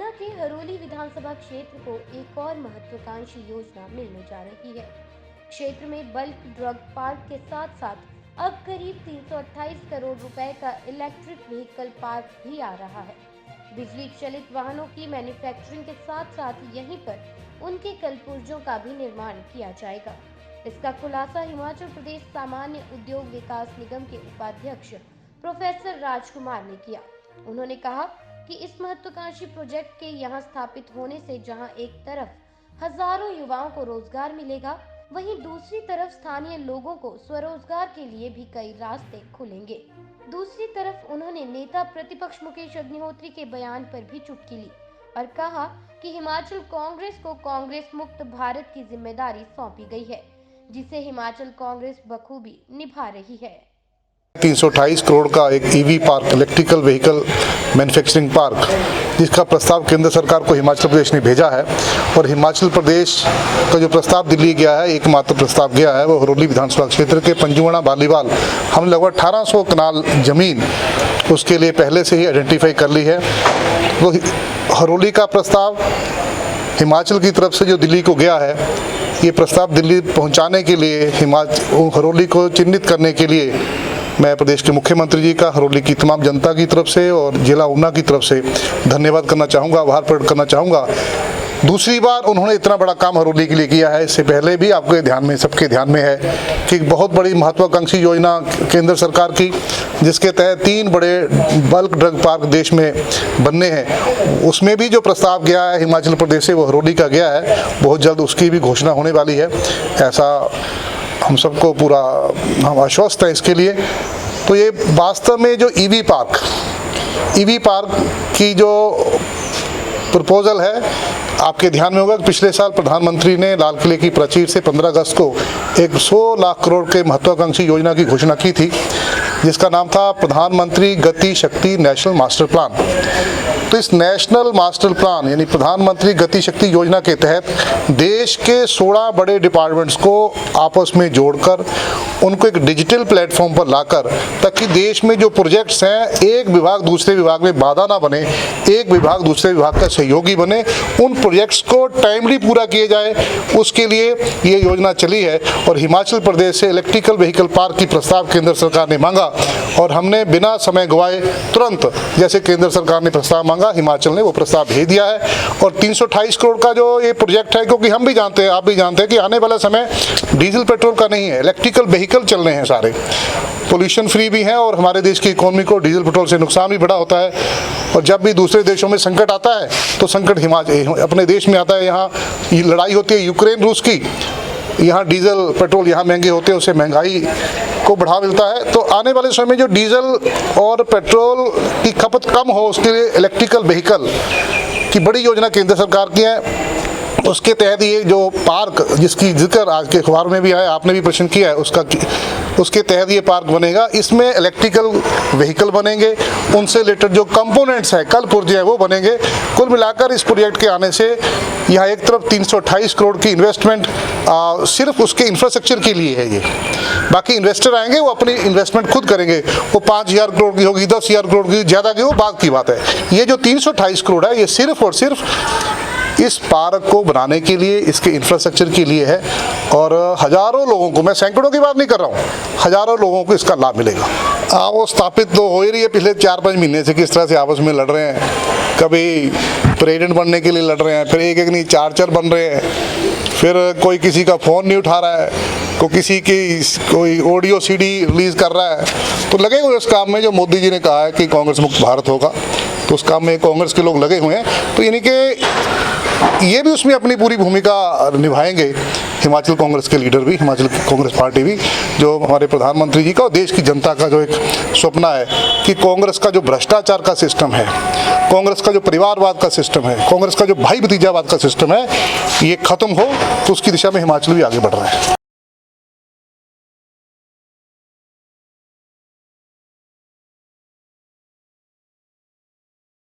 हरियाणा के हरोली विधानसभा क्षेत्र को एक और महत्वाकांक्षी योजना मिलने जा रही है। क्षेत्र में बल्क ड्रग पार्क के साथ साथ अब करीब 328 करोड़ रुपए का इलेक्ट्रिक व्हीकल पार्क भी आ रहा है। बिजली चलित वाहनों की मैन्युफैक्चरिंग के साथ साथ यहीं पर उनके कलपुर्जों का भी निर्माण किया जाएगा। इसका खुलासा हिमाचल प्रदेश सामान्य उद्योग विकास निगम के उपाध्यक्ष प्रोफेसर राजकुमार ने किया। उन्होंने कहा कि इस महत्वाकांक्षी प्रोजेक्ट के यहां स्थापित होने से जहां एक तरफ हजारों युवाओं को रोजगार मिलेगा, वहीं दूसरी तरफ स्थानीय लोगों को स्वरोजगार के लिए भी कई रास्ते खुलेंगे। दूसरी तरफ उन्होंने नेता प्रतिपक्ष मुकेश अग्निहोत्री के बयान पर भी चुटकी ली और कहा कि हिमाचल कांग्रेस को कांग्रेस मुक्त भारत की जिम्मेदारी सौंपी गई है, जिसे हिमाचल कांग्रेस बखूबी निभा रही है। 328 करोड़ का एक EV park, electrical vehicle manufacturing park, जिसका प्रस्ताव केंद्र सरकार को हिमाचल प्रदेश ने भेजा है। और हिमाचल प्रदेश का जो प्रस्ताव दिल्ली गया है, एकमात्र प्रस्ताव गया है, वो हरोली विधानसभा क्षेत्र के पंजुआणा बालीवाल, हम लगभग 1800 कनाल जमीन उसके लिए पहले से ही आइडेंटिफाई कर ली है। वो हरोली का प्रस्ताव हिमाचल की तरफ से जो दिल्ली को गया है, ये प्रस्ताव दिल्ली पहुंचाने के लिए हरोली को चिन्हित करने के लिए मैं प्रदेश के मुख्यमंत्री जी का हरोली की तमाम जनता की तरफ से और जिला ऊना की तरफ से धन्यवाद करना चाहूँगा, आभार प्रकट करना चाहूँगा। दूसरी बार उन्होंने इतना बड़ा काम हरोली के लिए किया है। इससे पहले भी आपके ध्यान में, सबके ध्यान में है कि बहुत बड़ी महत्वाकांक्षी योजना केंद्र सरकार की, जिसके तहत 3 बड़े बल्क ड्रग पार्क देश में बनने हैं, उसमें भी जो प्रस्ताव गया है हिमाचल प्रदेश से, वो हरोली का गया है। बहुत जल्द उसकी भी घोषणा होने वाली है, ऐसा हम सबको पूरा हम आश्वस्त हैं इसके लिए। तो ये वास्तव में जो ईवी पार्क की जो प्रपोजल है, आपके ध्यान में होगा कि पिछले साल प्रधानमंत्री ने लाल किले की प्राचीर से 15 अगस्त को 100 लाख करोड़ के महत्वाकांक्षी योजना की घोषणा की थी, जिसका नाम था प्रधानमंत्री गति शक्ति नेशनल मास्टर प्लान। तो इस नेशनल मास्टर प्लान यानी प्रधानमंत्री गति शक्ति योजना के तहत देश के 16 बड़े डिपार्टमेंट्स को आपस में जोड़कर उनको एक डिजिटल प्लेटफॉर्म पर लाकर, ताकि देश में जो प्रोजेक्ट्स हैं, एक विभाग दूसरे विभाग में बाधा ना बने, एक विभाग दूसरे विभाग का सहयोगी बने, उन प्रोजेक्ट्स को टाइमली पूरा किए जाए, उसके लिए ये योजना चली है। और हिमाचल प्रदेश से इलेक्ट्रिकल व्हीकल पार्क की प्रस्ताव केंद्र सरकार ने मांगा और हमने बिना समय गवाए तुरंत, जैसे केंद्र सरकार ने प्रस्ताव मांगा, हिमाचल ने वो प्रस्ताव भेज दिया है। और 328 करोड़ का जो ये प्रोजेक्ट है, क्योंकि हम भी जानते हैं, आप भी जानते हैं कि आने वाला समय डीजल पेट्रोल का नहीं है, इलेक्ट्रिकल व्हीकल चलने हैं सारे, पोल्यूशन फ्री भी हैं और हमारे देश की इकोनॉमी को डीजल पेट्रोल से नुकसान भी बड़ा होता है। और जब भी दूसरे देशों में संकट आता है तो संकट अपने देश में आता है। यहाँ लड़ाई होती है यूक्रेन रूस की, यहाँ डीजल पेट्रोल यहाँ महंगे होते हैं, उससे महंगाई को बढ़ावा मिलता है। तो आने वाले समय में जो डीजल और पेट्रोल की खपत कम हो, उसके लिए इलेक्ट्रिकल व्हीकल की बड़ी योजना केंद्र सरकार की है। उसके तहत ये जो पार्क, जिसकी जिक्र आज के अखबार में भी आया, आपने भी प्रश्न किया है, उसके तहत ये पार्क बनेगा। इसमें इलेक्ट्रिकल व्हीकल बनेंगे, उनसे रिलेटेड जो कंपोनेंट्स हैं, कल पुर्जे हैं, वो बनेंगे। कुल मिलाकर इस प्रोजेक्ट के आने से यहाँ एक तरफ 328 करोड़ की इन्वेस्टमेंट सिर्फ उसके इंफ्रास्ट्रक्चर के लिए है। ये बाकी इन्वेस्टर आएंगे, वो अपनी इन्वेस्टमेंट खुद करेंगे, वो 5000 करोड़ की होगी, 10,000 करोड़ की, ज़्यादा की, वो बात की बात है। ये जो 328 करोड़ है, ये सिर्फ और सिर्फ इस पार्क को बनाने के लिए, इसके इंफ्रास्ट्रक्चर के लिए है। और हजारों लोगों को, मैं सैकड़ों की बात नहीं कर रहा हूँ, हजारों लोगों को इसका लाभ मिलेगा। वो स्थापित तो हो ही रही है पिछले 4-5 महीने से, किस तरह से आपस में लड़ रहे हैं, कभी प्रेसिडेंट बनने के लिए लड़ रहे हैं, फिर एक नहीं 4-4 बन रहे हैं, फिर कोई किसी का फ़ोन नहीं उठा रहा है, कोई ऑडियो CD रिलीज़ कर रहा है। तो लगे हुए उस काम में, जो मोदी जी ने कहा है कि कांग्रेस मुक्त भारत होगा, तो उस काम में कांग्रेस के लोग लगे हुए हैं। तो यानी कि ये भी उसमें अपनी पूरी भूमिका निभाएंगे, हिमाचल कांग्रेस के लीडर भी, हिमाचल कांग्रेस पार्टी भी, जो हमारे प्रधानमंत्री जी का और देश की जनता का जो एक सपना है कि कांग्रेस का जो भ्रष्टाचार का सिस्टम है, कांग्रेस का जो परिवारवाद का सिस्टम है, कांग्रेस का जो भाई भतीजावाद का सिस्टम है, ये खत्म हो, तो उसकी दिशा में हिमाचल भी आगे बढ़ रहा है।